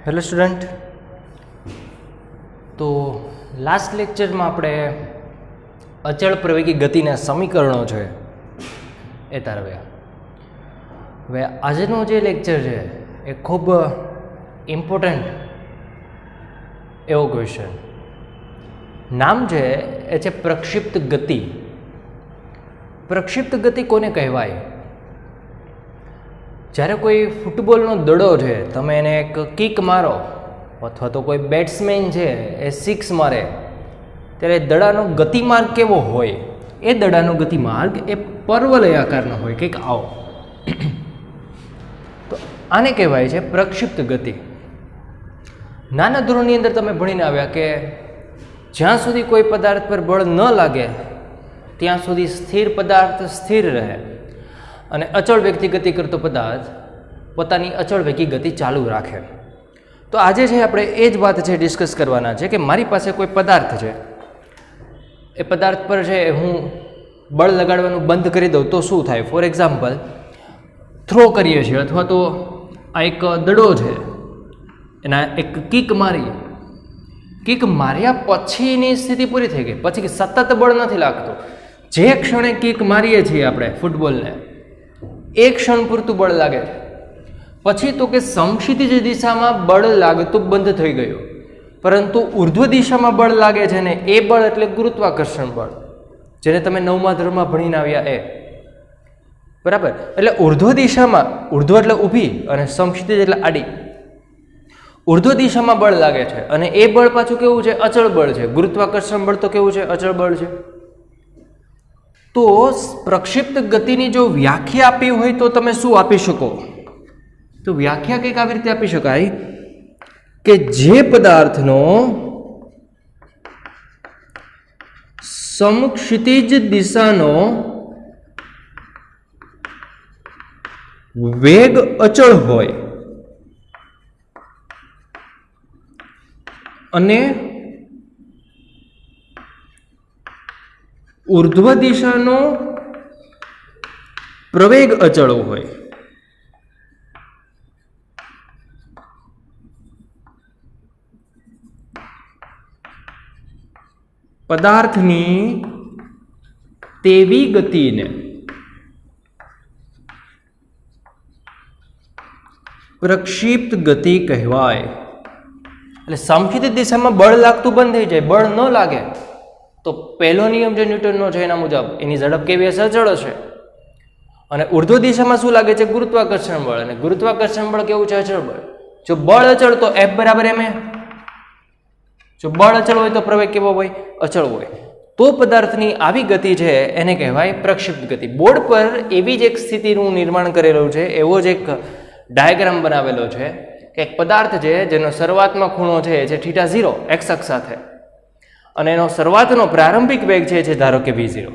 Hello student, તો last લેક્ચરમાં આપણે અચળ પ્રવેગી ગતિના સમીકરણો છે એ તારવ્યા. હવે આજનો જે લેક્ચર છે એ ખૂબ ઇમ્પોર્ટન્ટ એવો ક્વેશ્ચન. નામ છે એ છે પ્રક્ષિપ્ત ગતિ. પ્રક્ષિપ્ત ગતિ કોને કહેવાય? જ્યારે કોઈ ફૂટબોલનો દડો છે, તમે એને એક કિક મારો અથવા તો કોઈ બેટ્સમેન છે એ સિક્સ મારે, ત્યારે દડાનો ગતિમાર્ગ કેવો હોય? એ દડાનો ગતિમાર્ગ એ પર્વલય આકારનો હોય, કંઈક આવો. તો આને કહેવાય છે પ્રક્ષિપ્ત ગતિ. નાના ધોરણની અંદર તમે ભણીને આવ્યા કે જ્યાં સુધી કોઈ પદાર્થ પર બળ ન લાગે ત્યાં સુધી સ્થિર પદાર્થ સ્થિર રહે અને અચળ વેગથી ગતિ કરતો પદાર્થ પોતાની અચળ વેગી ગતિ ચાલુ રાખે. તો આજે છે આપણે એ જ વાત છે ડિસ્કસ કરવાના છે કે મારી પાસે કોઈ પદાર્થ છે, એ પદાર્થ પર છે હું બળ લગાડવાનું બંધ કરી દઉં તો શું થાય? ફોર એક્ઝામ્પલ, થ્રો કરીએ છીએ અથવા તો આ એક દડો છે, એના એક કિક માર્યા પછીની સ્થિતિ પૂરી થઈ ગઈ, પછી સતત બળ નથી લાગતું. જે ક્ષણે કિક મારીએ છીએ આપણે ફૂટબોલને, એ ક્ષણ પૂરતું બળ લાગે છે, પછી તો કે સમક્ષિતિજ દિશામાં બળ લાગતું બંધ થઈ ગયું, પરંતુ ઉર્ધ્વ દિશામાં બળ લાગે છે ને, એ બળ એટલે ગુરુત્વાકર્ષણ બળ, જેને તમે 9મા ધોરણમાં ભણીને આવ્યા એ. બરાબર? એટલે ઉર્ધ્વ દિશામાં, ઉર્ધ્વ એટલે ઊભી અને સમક્ષિતિજ એટલે આડી, ઉર્ધ્વ દિશામાં બળ લાગે છે અને એ બળ પાછું કેવું છે? અચળ બળ છે. ગુરુત્વાકર્ષણ બળ તો કેવું છે? અચળ બળ છે. તો પ્રક્ષિપ્ત ગતિની જો વ્યાખ્યા આપી હોય તો તમે શું આપી શકો? તો વ્યાખ્યા કંઈક આવી રીતે આપી શકાય કે જે પદાર્થનો સમક્ષિતિજ દિશાનો વેગ અચળ હોય અને ઉર્ધ્વ દિશાનો પ્રવેગ અચળ હોય, પદાર્થની તેવી ગતિને પ્રક્ષિપ્ત ગતિ કહેવાય. એટલે સમક્ષિતિજ દિશામાં બળ લાગતું બંધ થઈ જાય, બળ ન લાગે તો પહેલો નિયમ જે ન્યૂટનનો છે એના મુજબ એની ઝડપ કેવી હશે? અચળ હશે. અને ઉર્ધ્વ દિશામાં શું લાગે છે? ગુરુત્વાકર્ષણ બળ, અને ગુરુત્વાકર્ષણ બળ કેવું છે? અચળ બળ. જો બળ અચળ તો F બરાબર ma. જો બળ અચળ હોય તો પ્રવેગ કેવો હોય? અચળ હોય. તો પદાર્થની આવી ગતિ છે એને કહેવાય પ્રક્ષિપ્ત ગતિ. બોર્ડ પર એવી જ એક સ્થિતિનું નિર્માણ કરેલું છે, એવો જ એક ડાયાગ્રામ બનાવેલો છે કે એક પદાર્થ છે જેનો શરૂઆતમાં ખૂણો છે એ છે θ0 x અક્ષ સાથે, અને એનો શરૂઆતનો પ્રારંભિક વેગ છે ધારો કે v0,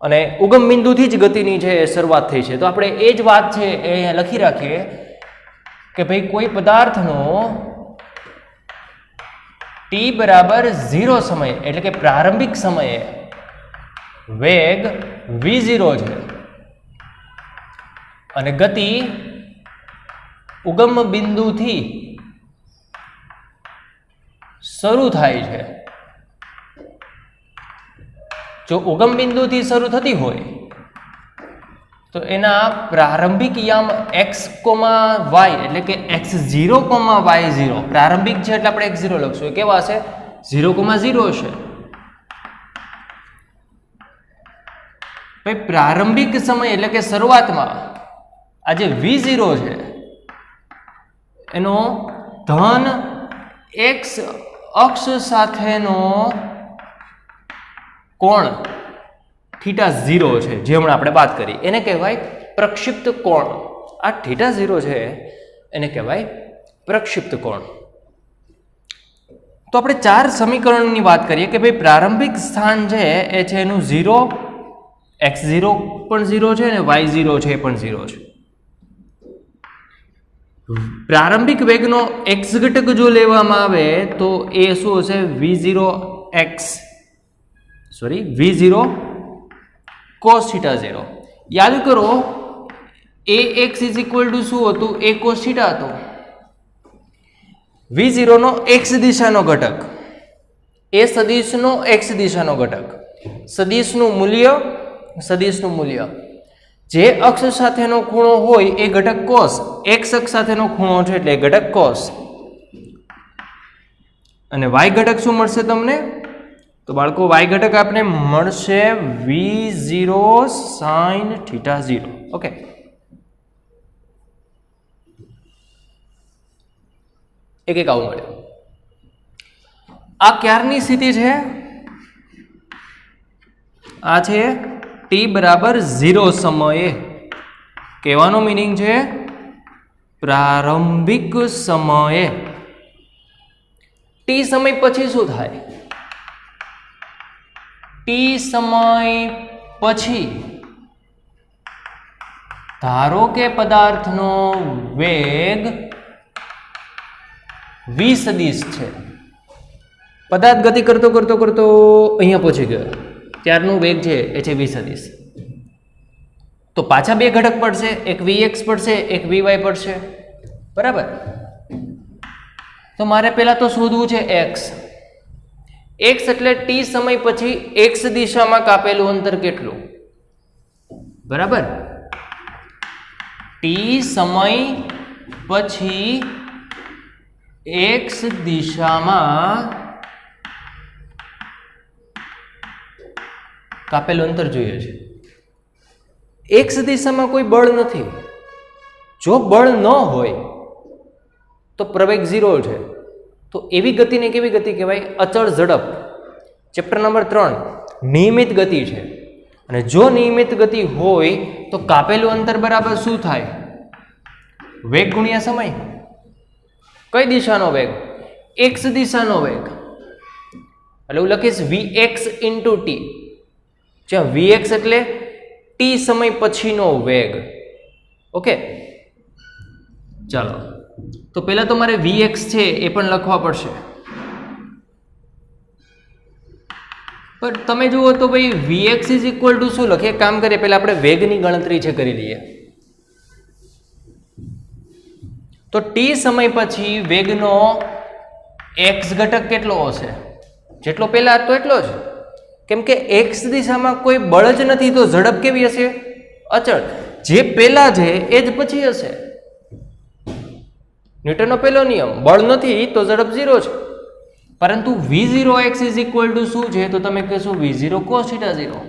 અને ઉગમ બિંદુથી જ ગતિની છે એ શરૂઆત થઈ છે. તો આપણે એ જ વાત છે એ અહીંયા લખી રાખીએ કે ભાઈ કોઈ પદાર્થનો t બરાબર 0 સમય એટલે કે પ્રારંભિક સમયે વેગ v0 છે અને ગતિ ઉગમ બિંદુથી શરૂ થાય છે. જો ઉગમ બિંદુથી શરૂ થતી હોય તો એના પ્રારંભિક યામ x, y એટલે કે x0, y0 પ્રારંભિક છે એટલે આપણે x0 લખશું. કેવા હશે? 0, 0 હશે. ભાઈ પ્રારંભિક સમય એટલે કે શરૂઆતમાં આ જે v0 છે એનો ધન x અક્ષ સાથેનો કોણ θ0 છે, જે હમણાં આપણે વાત કરી, એને કહેવાય પ્રક્ષિપ્ત કોણ. આ θ0 છે એને કહેવાય પ્રક્ષિપ્ત કોણ. તો આપણે 4 સમીકરણની વાત કરીએ કે ભાઈ પ્રારંભિક સ્થાન છે એ છે એનું 0, x0 પણ 0 છે અને y0 છે એ પણ 0 છે. પ્રારંભિક વેગનો x ઘટક જો લેવામાં આવે તો એ શું હશે? v0 cos θ0. યાદ કરો ax ઇઝ ઇક્વલ ટુ શું હતું? a cos θ હતું. v0 નો x દિશાનો ઘટક, એ સદિશનો x દિશાનો ઘટક, સદિશનું મૂલ્ય જે અક્ષ સાથેનો ખૂણો હોય એ ઘટક cos, x અક્ષ સાથેનો ખૂણો છે એટલે ઘટક cos, અને y ઘટક શું મળશે તમને? તો બાળકો y ઘટક આપણે મળશે v0 sin θ0. ઓકે, એક આવું મળ્યું. આ ક્યારની સ્થિતિ છે? આ છે t બરાબર 0 સમયે. કહેવાનો મિનિંગ છે પ્રારંભિક સમયે. t સમય પછી શું થાય? t સમય પછી ધારો કે પદાર્થનો વેગ v સદિશ છે. પદાર્થ ગતિ કરતો અહીંયા પહોંચી ગયો, ત્યારનું વેગ છે એ છે v સદિશ. તો પાછા બે ઘટક પડશે, એક vx પડશે, એક vy પડશે, બરાબર? તો મારે પહેલા તો શોધવું છે x. x એટલે t સમય પછી x દિશામાં કાપેલું અંતર કેટલું, બરાબર? t સમય પછી x દિશામાં કાપેલું અંતર જોઈએ છે. x દિશામાં કોઈ બળ નથી. જો બળ ન હોય તો પ્રવેગ 0 છે. તો એવી ગતિને કેવી ગતિ કહેવાય? અચળ ઝડપ. ચેપ્ટર નંબર 3 નિયમિત ગતિ છે. અને જો નિયમિત ગતિ હોય તો કાપેલું અંતર બરાબર શું થાય? વેગ ગુણ્યા સમય. કઈ દિશાનો વેગ? x દિશાનો વેગ. એટલે હું લખીશ vx ઇન્ટુ t, જ્યાં vx એટલે t સમય પછીનો વેગ. ઓકે, ચાલો તો પહેલા તો મારે vx છે એ પણ લખવા પડશે. પણ તમે જુઓ તો ભાઈ vx ઇઝ ઇક્વલ ટુ શું લખીએ? કામ કરીએ, પહેલા આપણે વેગની ગણતરી છે કરી લઈએ. તો t સમય પછી વેગનો x ઘટક કેટલો હશે? જેટલો પહેલા હતો એટલો જ. કેમ કે x દિશામાં કોઈ બળ જ નથી, તો ઝડપ કેવી હશે? અચળ. જે પહેલા છે એ જ પછી હશે. ન્યૂટનનો પહેલો નિયમ, બળ નથી તો ઝડપ 0 છે. પરંતુ v0x ઇઝ ઇક્વલ ટુ શું છે? તો તમે કહેશો v0 cos θ0.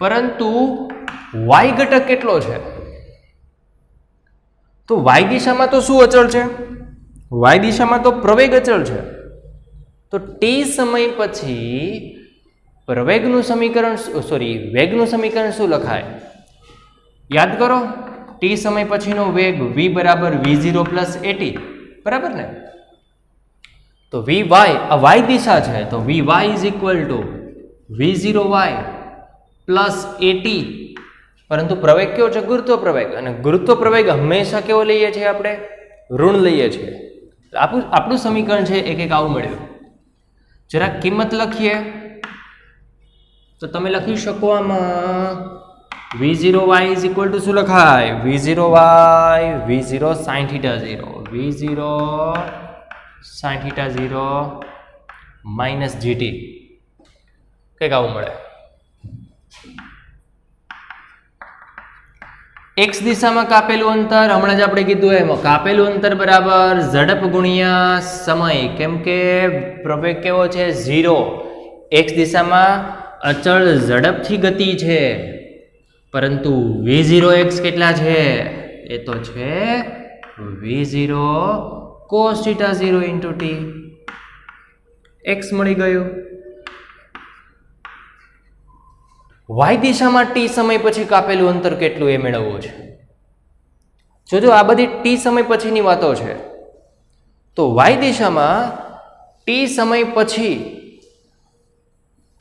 પરંતુ y ઘટક કેટલો છે? તો y દિશામાં તો શું અચળ છે? y દિશામાં તો પ્રવેગ અચળ છે. તો t સમય પછી પ્રવેગનું સમીકરણ વેગનું સમીકરણ શું લખાય? યાદ કરો, t સમય પછીનો વેગ v બરાબર v0 પ્લસ at, બરાબર ને? તો vy આ y દિશા છે, તો vy is equal to v0y plus at. પરંતુ પ્રવેગ કેવો છે? ગુરુત્વ પ્રવેગ. અને ગુરુત્વ પ્રવેગ હંમેશા કેવો લઈએ છીએ આપણે? ઋણ લઈએ છીએ. આપણું સમીકરણ છે એક આવું મળ્યું. જરા કિંમત લખીએ તો તમે લખી શકો આમાં v0y ઇઝ ઇક્વલ ટુ શું લખાય? v0y v0 sin θ0, v0 sin θ0 minus gt. કંઈક આવું મળે. x દિશામાં કાપેલું અંતર હમણાં જ આપણે કીધું એમ, કાપેલું અંતર બરાબર ઝડપ ગુણ્યા સમય. કેમ કે પ્રવેગ કેવો છે? 0. x દિશામાં અચળ ઝડપથી ગતિ છે, પરંતુ v0x કેટલા છે? એ તો છે v0 cos θ0 into t. x મળી ગયું. y દિશામાં t સમય પછી કાપેલું અંતર કેટલું એ મેળવવું છે. જોજો આ બધી t સમય પછીની વાતો છે. તો y દિશામાં t સમય પછી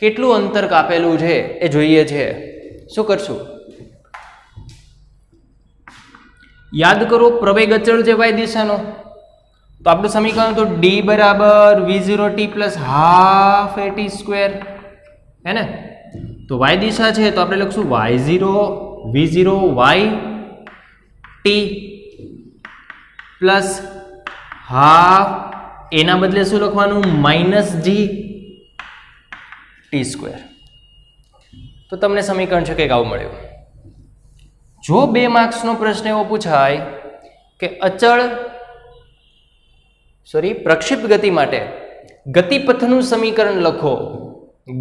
કેટલું અંતર કાપેલું છે એ જોઈએ છે. શું કરશું? યાદ કરો, પ્રવેગ અચળ છે y દિશાનો, તો આપણું સમીકરણ તો d બરાબર v0t plus half at square, હે ને? તો y દિશા છે તો આપણે લખશું y0 v0 y t plus half એના બદલે શું લખવાનું? -g t². તો તમને સમીકરણ છે કંઈક આવું મળ્યું. જો 2 માર્ક્સનો પ્રશ્ન એવો પૂછાય કે પ્રક્ષિપ્ત ગતિ માટે ગતિપથનું સમીકરણ લખો,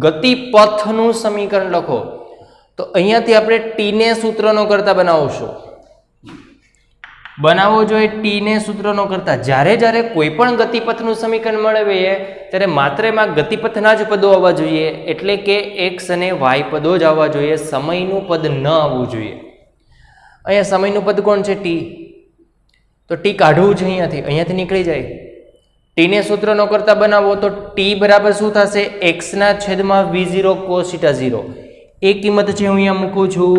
ગતિપથનું સમીકરણ લખો, તો અહીંયાથી આપણે ટીને સૂત્રનો કરતા બનાવશું. બનાવવો જોઈએ ટીને સૂત્રનો કરતા. જ્યારે કોઈ પણ ગતિપથનું સમીકરણ મેળવીએ ત્યારે માત્રમાં ગતિપથના જ પદો આવવા જોઈએ, એટલે કે એક્સ અને વાય પદો જ આવવા જોઈએ, સમયનું પદ ન આવવું જોઈએ. અહીંયા સમયનું પદ કોણ છે? ટી. તો ટી કાઢવું છે અહીંયાથી નીકળી જાય. ટીને સૂત્રનો કરતા બનાવો તો ટી બરાબર શું થશે? x/v0 cos θ0. એ કિંમત છે હું અહીંયા મૂકું છું,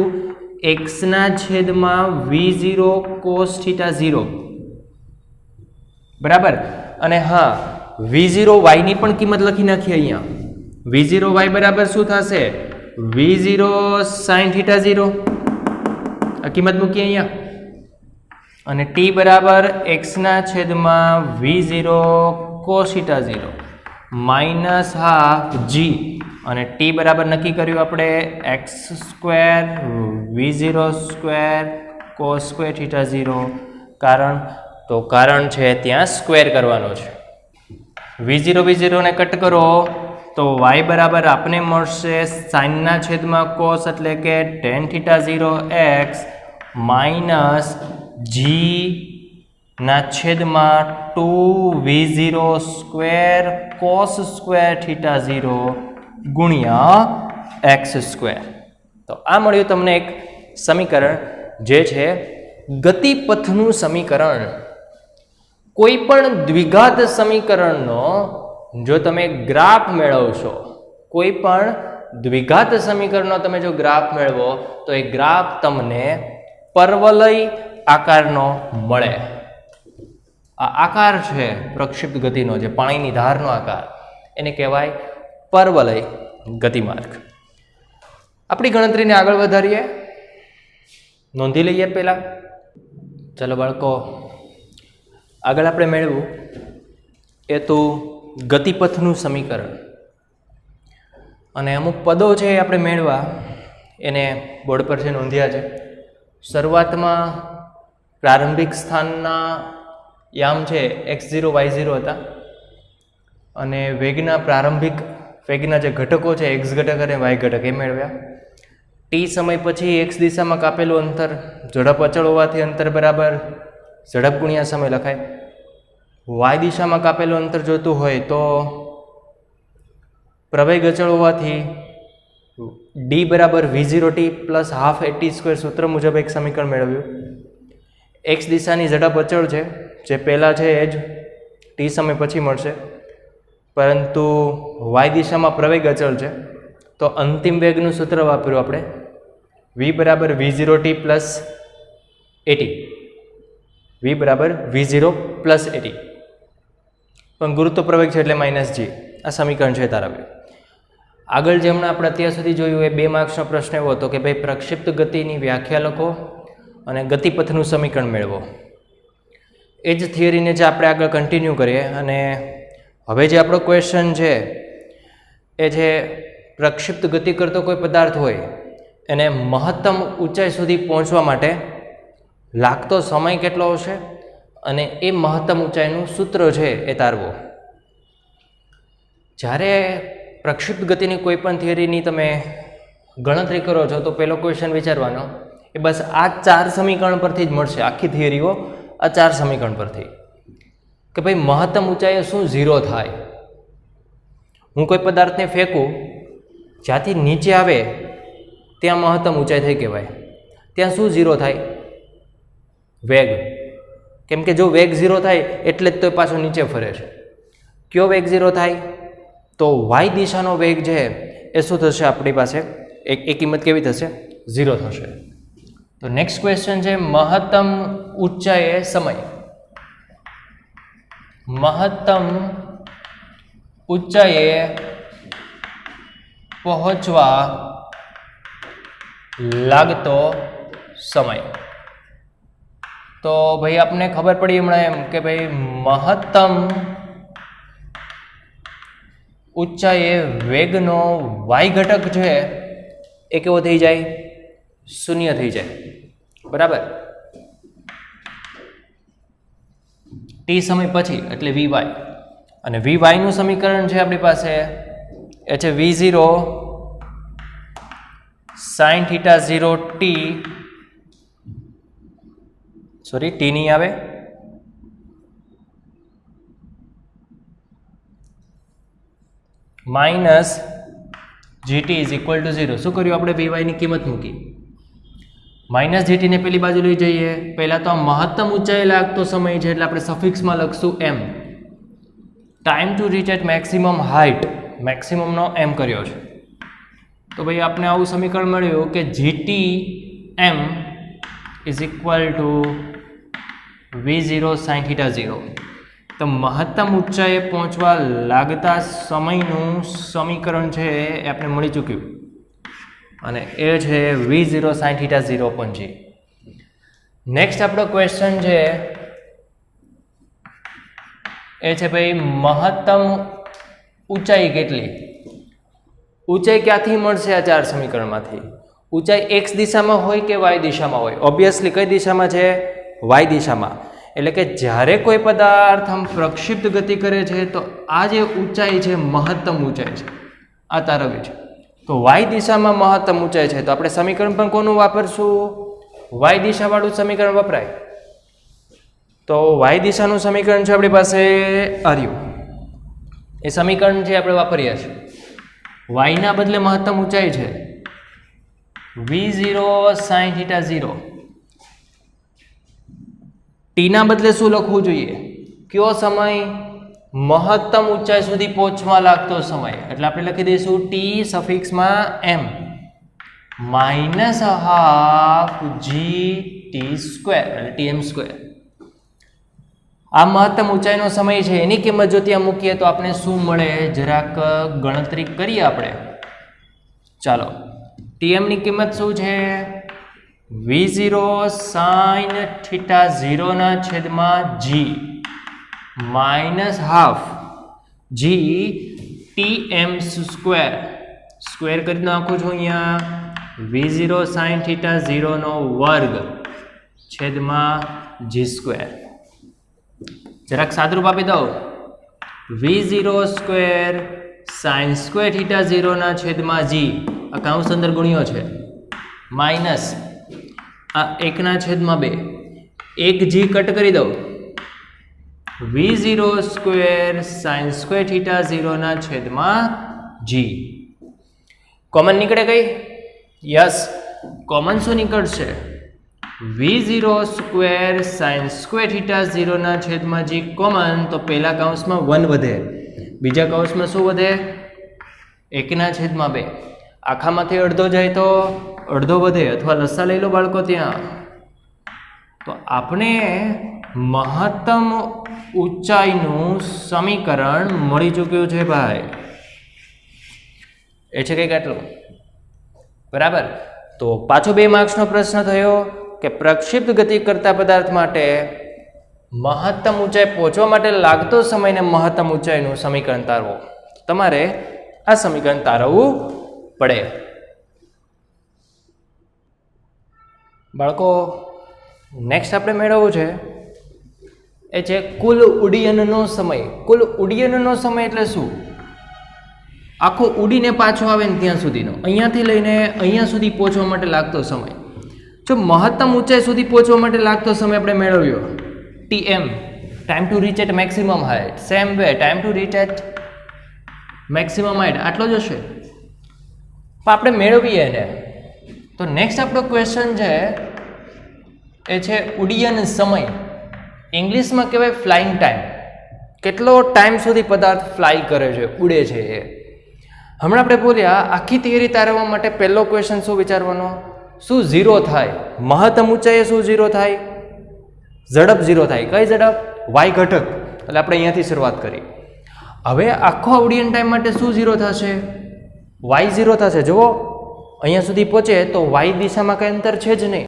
x/v0 cos θ0 બરાબર. અને હા, v0 y ની પણ કિંમત લખી નાખીએ અહીંયા. v0 y બરાબર શું થશે? v0 sin θ0. આ કિંમત મૂકીએ અહીંયા. અને t બરાબર x/v0 cos θ0 -12 g. અને t બરાબર નક્કી કર્યું આપણે x² v0² cos² θ0. કારણ છે ત્યાં સ્ક્વેર કરવાનો છે. v0 ને કટ કરો તો y બરાબર આપને મળશે sin/cos એટલે કે tan θ0 x -2v0² cos² θ0 ગુણ્યા x². તો આ મળ્યું તમને એક સમીકરણ, જે છે ગતિપથનું સમીકરણ. કોઈ પણ દ્વિઘાત સમીકરણનો જો તમે ગ્રાફ મેળવશો, કોઈ પણ દ્વિઘાત સમીકરણનો તમે જો ગ્રાફ મેળવો તો એ ગ્રાફ તમને પરવલય આકારનો મળે. આ આકાર છે પ્રક્ષિપ્ત ગતિનો, જે પાણીની ધારનો આકાર, એને કહેવાય પરવલય ગતિમાર્ગ. આપણી ગણતરીને આગળ વધારીએ, નોંધી લઈએ પહેલા. ચલો બાળકો, આગળ આપણે મેળવું એ તો ગતિપથનું સમીકરણ. અને અમુક પદો છે એ આપણે મેળવા, એને બોર્ડ પર છે નોંધ્યા છે. શરૂઆતમાં પ્રારંભિક સ્થાનના યામ છે x0 y0 હતા, અને વેગના જે ઘટકો છે x ઘટક અને y ઘટક એ મેળવ્યા. ટી સમય પછી x દિશામાં કાપેલું અંતર, ઝડપ અચળ હોવાથી અંતર બરાબર ઝડપ ગુણ્યા સમય લખાય. y દિશામાં કાપેલું અંતર જોતું હોય તો પ્રવેગ અચળ હોવાથી d બરાબર v0t પ્લસ હાફ at² સૂત્ર મુજબ એક સમીકરણ મેળવ્યું. x દિશાની ઝડપ અચળ છે, જે પહેલાં છે એ જ t સમય પછી મળશે, પરંતુ y દિશામાં પ્રવેગ અચળ છે, તો અંતિમ વેગનું સૂત્ર વાપર્યું આપણે, v બરાબર v0t પ્લસ at. v બરાબર v0 પ્લસ at, પણ ગુરુત્વ પ્રવેગ છે એટલે -g. આ સમીકરણ છે તારાવ્યું. આગળ જે હમણાં આપણે અત્યાર સુધી જોયું એ 2 માર્ક્સનો પ્રશ્ન એવો હતો કે ભાઈ પ્રક્ષિપ્ત ગતિની વ્યાખ્યા લખો અને ગતિપથનું સમીકરણ મેળવો. એ જ થિયરીને જે આપણે આગળ કન્ટિન્યુ કરીએ, અને હવે જે આપણો ક્વેશ્ચન છે એ છે પ્રક્ષિપ્ત ગતિ કરતો કોઈ પદાર્થ હોય એને મહત્તમ ઊંચાઈ સુધી પહોંચવા માટે લાગતો સમય કેટલો હશે, અને એ મહત્તમ ઊંચાઈનું સૂત્ર છે એ તારવો. જ્યારે પ્રક્ષિપ્ત ગતિની કોઈ પણ થિયરીની તમે ગણતરી કરો છો તો પહેલો ક્વેશ્ચન વિચારવાનો એ બસ આ 4 સમીકરણ પરથી જ મળશે. આખી થિયરીઓ આ 4 સમીકરણ પરથી, કે ભાઈ મહત્તમ ઊંચાઈએ શું 0 થાય. હું કોઈ પદાર્થને ફેંકું, જ્યાંથી નીચે આવે ત્યાં મહત્તમ ઊંચાઈ થઈ કહેવાય. ત્યાં શું 0 થાય? વેગ. કેમ કે જો વેગ 0 થાય એટલે જ તો પાછો નીચે ફરે છે. કયો વેગ 0 થાય? તો y દિશાનો વેગ છે એ શું થશે આપણી પાસે? એક કિંમત કેવી થશે? 0 થશે. તો નેક્સ્ટ ક્વેશ્ચન છે મહત્તમ ઊંચાઈએ સમય. મહત્તમ ઊંચાઈએ પહોંચવા લાગતો સમય. તો ભાઈ આપને ખબર પડી હમણાં એમ કે ભાઈ મહત્તમ ઊંચાઈએ વેગનો વાય ઘટક છે એ કેવો થઈ જાય? શૂન્ય થઈ જાય. બરાબર. ટી સમય પછી એટલે વી અને વી વાયનું સમીકરણ છે આપણી પાસે એ છે V0 sin θ0 t, sorry T નહીં આવે, minus GT is equal to 0. શું કર્યું આપણે? VY ની કિંમત મૂકી. માઇનસ GT ને પેલી બાજુ લઈ જઈએ. પહેલાં તો આ મહત્તમ ઊંચાઈ લાગતો સમય છે એટલે આપણે સફિક્સમાં લખશું m. Time to reach at maximum height, મેક્સિમમનો m કર્યો છે. તો ભાઈ આપણે આવું સમીકરણ મળ્યું કે GTm is equal to V0 sin θ0. તો મહત્તમ ઊંચાઈએ પહોંચવા લાગતા સમયનું સમીકરણ છે એ આપણે મળી ચૂક્યું અને એ છે V0 sin θ0 પણ છે. નેક્સ્ટ આપણો ક્વેશ્ચન છે એ છે ભાઈ મહત્તમ ઊંચાઈ કેટલી? ઊંચાઈ ક્યાંથી મળશે આ ચાર સમીકરણમાંથી? ઊંચાઈ x દિશામાં હોય કે y દિશામાં હોય? ઓબ્વિયસલી કઈ દિશામાં છે? y દિશામાં. એટલે કે જ્યારે કોઈ પદાર્થ આમ પ્રક્ષિપ્ત ગતિ કરે છે તો આ જે ઊંચાઈ છે મહત્તમ ઊંચાઈ છે, આ તારવી છે. તો y દિશામાં મહત્તમ ઊંચાઈ છે તો આપણે સમીકરણ પણ કોનું વાપરશું? y દિશાવાળું સમીકરણ વપરાય. તો y દિશાનું સમીકરણ છે આપણી પાસે આર્યું. એ સમીકરણ છે આપણે વાપરીએ છીએ. y ના બદલે મહત્તમ ઊંચાઈ છે V0 sin θ0. ટી ના બદલે શું લખવું જોઈએ? કયો સમય? મહત્તમ ઊંચાઈ સુધી પહોંચવા લાગતો સમય. એટલે આપણે લખી દઈશું ટી સફિક્સમાં m minus half GT square એટલે TM સ્ક્વેર. આ મહત્તમ ઊંચાઈનો સમય છે એની કિંમત જો ત્યાં મૂકીએ તો આપણે શું મળે જરાક ગણતરી કરીએ આપણે. ચાલો, TM ની કિંમત શું છે? V0 sin θ0 ના છેદમાં G minus half GTm square. Square કરી નાખું છું અહીંયા. V0 sin θ0 નો વર્ગ છેદમાં G સ્ક્વેર. જરાક સાદરૂપ આપી દઉં. V0 સ્ક્વેર sin સ્ક્વેર θ0 ના છેદમાં G, આ કૌંસ અંદર ગુણ્યો છે, માઇનસ આ 1 ના છેદમાં 2, એક G કટ કરી દઉં. V0 સ્ક્વેર sin સ્ક્વેર θ0 ના છેદમાં G. કોમન નીકળે કઈ? યસ, કોમન શું નીકળશે? V0 સ્ક્વેર sin સ્ક્વેર θ0 ના છેદમાં G કોમન. તો પહેલા કૌંસમાં 1 વધે, બીજા કૌંસમાં શું વધે? 1 ના છેદમાં 2. આખામાંથી અડધો જાય તો અડધો વધે, અથવા લસા લઈ લો બાળકો ત્યાં. તો આપણે મહત્તમ ઊંચાઈનું સમીકરણ મળી ચૂક્યું છે ભાઈ. એ છે કંઈક આટલું. બરાબર. તો પાછો 2 માર્ક્સનો પ્રશ્ન થયો કે પ્રક્ષિપ્ત ગતિ કરતા પદાર્થ માટે મહત્તમ ઊંચાઈ પહોંચવા માટે લાગતો સમયને મહત્તમ ઊંચાઈનું સમીકરણ તારવો. તમારે આ સમીકરણ તારવવું પડે. બાળકો, નેક્સ્ટ આપણે મેળવવું છે એ છે કુલ ઉડ્ડયનનો સમય. કુલ ઉડ્ડયનનો સમય એટલે શું? આખો ઉડીને પાછો આવે ને ત્યાં સુધીનો, અહીંયાથી લઈને અહીંયા સુધી પહોંચવા માટે લાગતો સમય. જો મહત્તમ ઊંચાઈ સુધી પહોંચવા માટે લાગતો સમય આપણે મેળવ્યો TM, time to reach at maximum height. Same way time to reach at maximum height આટલો જ હશે. પણ આપણે મેળવીએ એને. તો નેક્સ્ટ આપણો ક્વેશ્ચન છે એ છે ઉડ્ડયન સમય. ઇંગ્લિશમાં કહેવાય ફ્લાઇંગ ટાઈમ. કેટલો ટાઈમ સુધી પદાર્થ ફ્લાય કરે છે, ઉડે છે એ. હમણાં આપણે બોલ્યા આખી થિયરી તારવવા માટે પહેલો ક્વેશ્ચન શું વિચારવાનો? શું ઝીરો થાય? મહત્તમ ઊંચાઈએ શું ઝીરો થાય? ઝડપ ઝીરો થાય. કઈ ઝડપ? વાય ઘટક. એટલે આપણે અહીંયાથી શરૂઆત કરી. હવે આખો ઉડ્ડયન ટાઈમ માટે શું ઝીરો થશે? વાય ઝીરો થશે. જુઓ, અહીંયા સુધી પહોંચે તો વાય દિશામાં કંઈ અંતર છે જ નહીં.